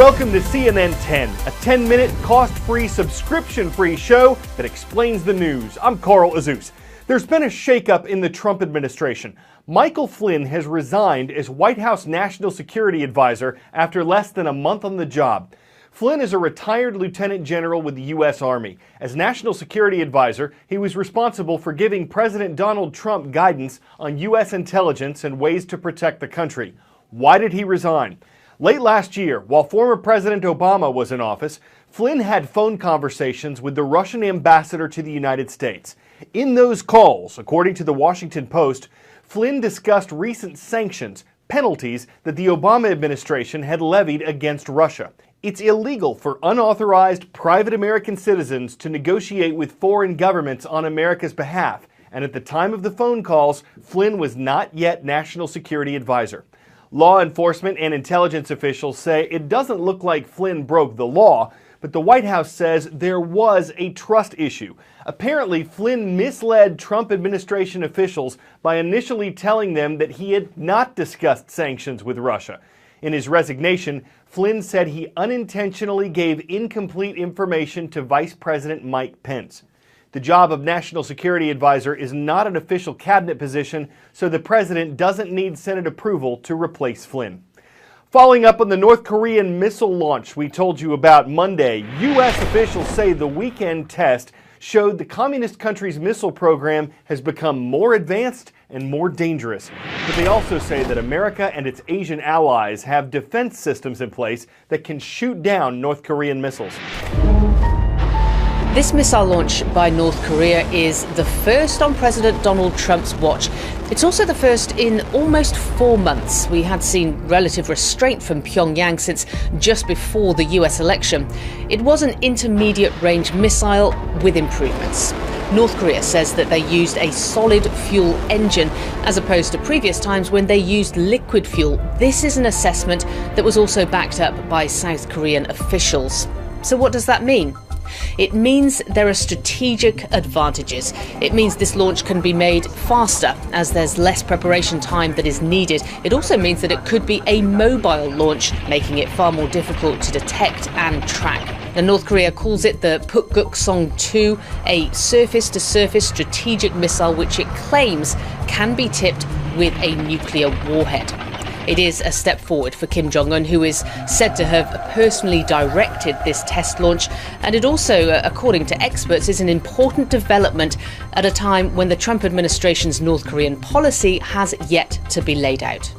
Welcome to CNN 10, a 10-minute, cost-free, subscription-free show that explains the news. I'm Carl Azuz. There's been a shakeup in the Trump administration. Michael Flynn has resigned as White House National Security Advisor after less than a month on the job. Flynn is a retired lieutenant general with the U.S. Army. As National Security Advisor, he was responsible for giving President Donald Trump guidance on U.S. intelligence and ways to protect the country. Why did he resign? Late last year, while former President Obama was in office, Flynn had phone conversations with the Russian ambassador to the United States. In those calls, according to the Washington Post, Flynn discussed recent sanctions, penalties that the Obama administration had levied against Russia. It's illegal for unauthorized private American citizens to negotiate with foreign governments on America's behalf, and at the time of the phone calls, Flynn was not yet National Security Advisor. Law enforcement and intelligence officials say it doesn't look like Flynn broke the law, but the White House says there was a trust issue. Apparently, Flynn misled Trump administration officials by initially telling them that he had not discussed sanctions with Russia. In his resignation, Flynn said he unintentionally gave incomplete information to Vice President Mike Pence. The job of National Security Advisor is not an official cabinet position, so the president doesn't need Senate approval to replace Flynn. Following up on the North Korean missile launch we told you about Monday, U.S. officials say the weekend test showed the communist country's missile program has become more advanced and more dangerous. But they also say that America and its Asian allies have defense systems in place that can shoot down North Korean missiles. This missile launch by North Korea is the first on President Donald Trump's watch. It's also the first in almost 4 months. We had seen relative restraint from Pyongyang since just before the US election. It was an intermediate-range missile with improvements. North Korea says that they used a solid fuel engine as opposed to previous times when they used liquid fuel. This is an assessment that was also backed up by South Korean officials. So what does that mean? It means there are strategic advantages. It means this launch can be made faster as there's less preparation time that is needed. It also means that it could be a mobile launch, making it far more difficult to detect and track. And North Korea calls it the Pukguksong-2, a surface-to-surface strategic missile which it claims can be tipped with a nuclear warhead. It is a step forward for Kim Jong-un, who is said to have personally directed this test launch. And it also, according to experts, is an important development at a time when the Trump administration's North Korean policy has yet to be laid out.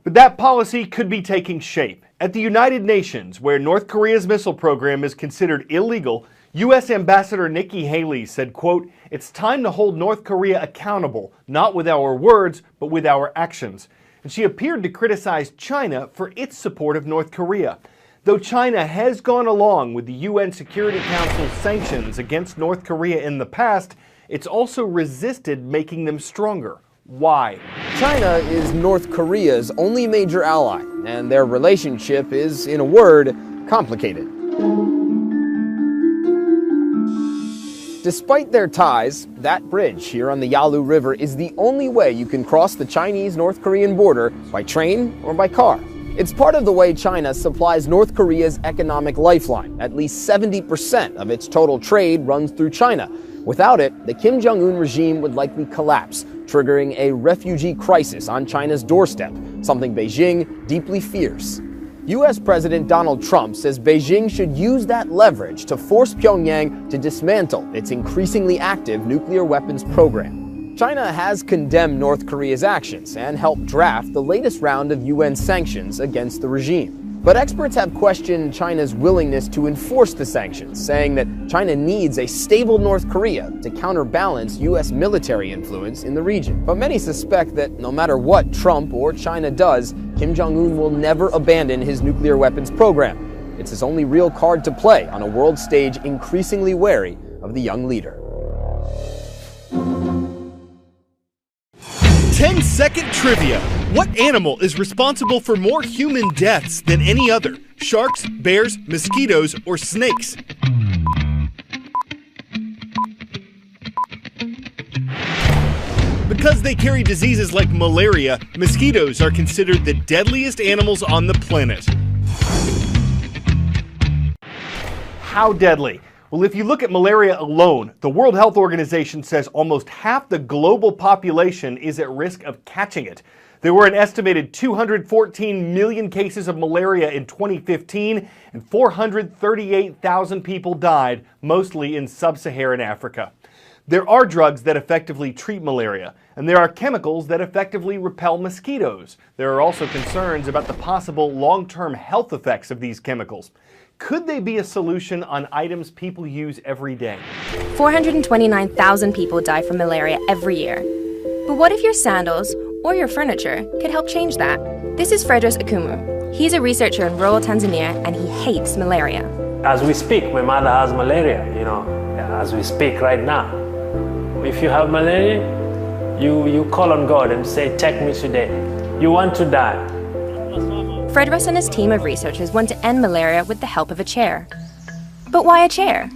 But that policy could be taking shape. At the United Nations, where North Korea's missile program is considered illegal, U.S. Ambassador Nikki Haley said, quote, "It's time to hold North Korea accountable, not with our words, but with our actions." And she appeared to criticize China for its support of North Korea. Though China has gone along with the UN Security Council's sanctions against North Korea in the past, it's also resisted making them stronger. Why? China is North Korea's only major ally, and their relationship is, in a word, complicated. Despite their ties, that bridge here on the Yalu River is the only way you can cross the Chinese-North Korean border by train or by car. It's part of the way China supplies North Korea's economic lifeline. At least 70% of its total trade runs through China. Without it, the Kim Jong-un regime would likely collapse, triggering a refugee crisis on China's doorstep, something Beijing deeply fears. U.S. President Donald Trump says Beijing should use that leverage to force Pyongyang to dismantle its increasingly active nuclear weapons program. China has condemned North Korea's actions and helped draft the latest round of UN sanctions against the regime. But experts have questioned China's willingness to enforce the sanctions, saying that China needs a stable North Korea to counterbalance U.S. military influence in the region. But many suspect that no matter what Trump or China does, Kim Jong-un will never abandon his nuclear weapons program. It's his only real card to play on a world stage increasingly wary of the young leader. 10-second trivia. What animal is responsible for more human deaths than any other? Sharks, bears, mosquitoes, or snakes? Because they carry diseases like malaria, mosquitoes are considered the deadliest animals on the planet. How deadly? Well, if you look at malaria alone, the World Health Organization says almost half the global population is at risk of catching it. There were an estimated 214 million cases of malaria in 2015, and 438,000 people died, mostly in sub-Saharan Africa. There are drugs that effectively treat malaria, and there are chemicals that effectively repel mosquitoes. There are also concerns about the possible long-term health effects of these chemicals. Could they be a solution on items people use every day? 429,000 people die from malaria every year. But what if your sandals or your furniture could help change that? This is Fredros Akumu. He's a researcher in rural Tanzania, and he hates malaria. As we speak, my mother has malaria, as we speak right now. If you have malaria, you call on God and say, take me today. You want to die. Fredros and his team of researchers want to end malaria with the help of a chair. But why a chair?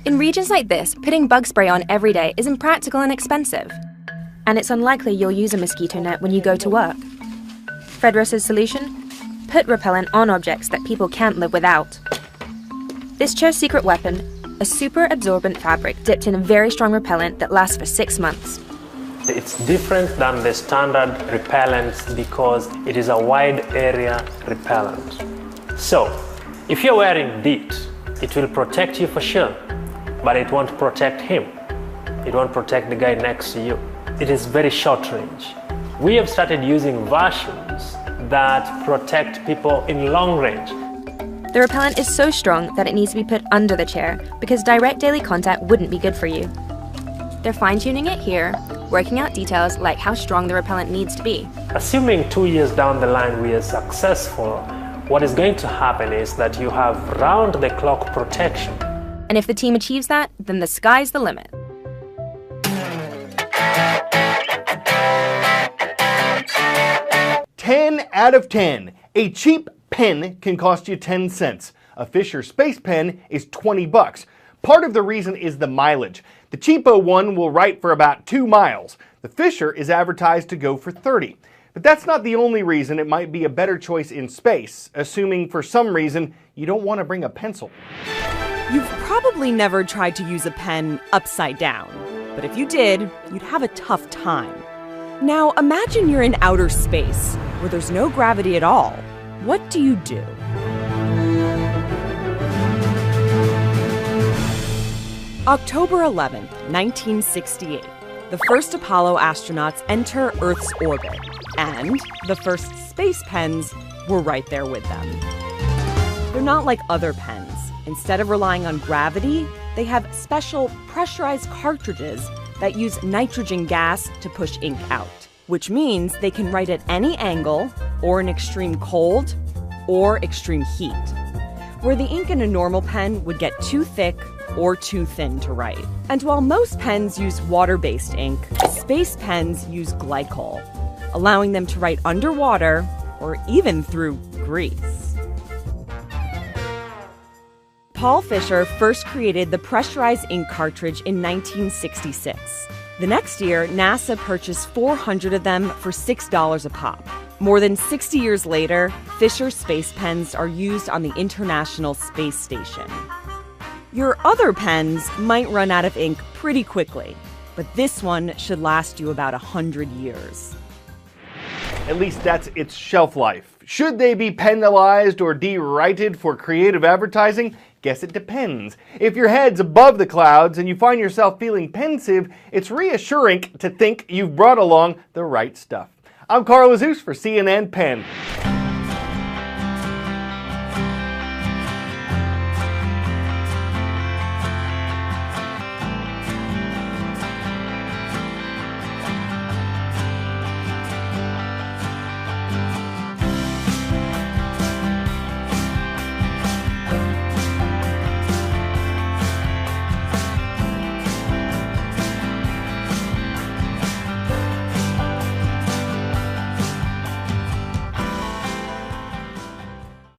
In regions like this, putting bug spray on every day is impractical and expensive. And it's unlikely you'll use a mosquito net when you go to work. Fredros' solution? Put repellent on objects that people can't live without. This chair's secret weapon, a super absorbent fabric dipped in a very strong repellent that lasts for 6 months. It's different than the standard repellents because it is a wide area repellent. So, if you're wearing DEET, it will protect you for sure, but it won't protect him. It won't protect the guy next to you. It is very short range. We have started using versions that protect people in long range. The repellent is so strong that it needs to be put under the chair because direct daily contact wouldn't be good for you. They're fine-tuning it here, working out details like how strong the repellent needs to be. Assuming 2 years down the line we are successful, what is going to happen is that you have round-the-clock protection. And if the team achieves that, then the sky's the limit. Ten out of 10. A cheap pen can cost you 10 cents. A Fisher Space Pen is 20 bucks. Part of the reason is the mileage. The cheapo one will write for about 2 miles. The Fisher is advertised to go for 30. But that's not the only reason it might be a better choice in space, assuming for some reason you don't want to bring a pencil. You've probably never tried to use a pen upside down, but if you did, you'd have a tough time. Now imagine you're in outer space, where there's no gravity at all. What do you do? October 11th, 1968. The first Apollo astronauts enter Earth's orbit, and the first space pens were right there with them. They're not like other pens. Instead of relying on gravity, they have special pressurized cartridges that use nitrogen gas to push ink out, which means they can write at any angle, or in extreme cold, or extreme heat, where the ink in a normal pen would get too thick or too thin to write. And while most pens use water-based ink, space pens use glycol, allowing them to write underwater or even through grease. Paul Fisher first created the pressurized ink cartridge in 1966. The next year, NASA purchased 400 of them for $6 a pop. More than 60 years later, Fisher space pens are used on the International Space Station. Your other pens might run out of ink pretty quickly, but this one should last you about 100 years. At least that's its shelf life. Should they be penalized or de-righted for creative advertising? Guess it depends. If your head's above the clouds and you find yourself feeling pensive, it's reassuring to think you've brought along the right stuff. I'm Carl Azus for CNN Penn.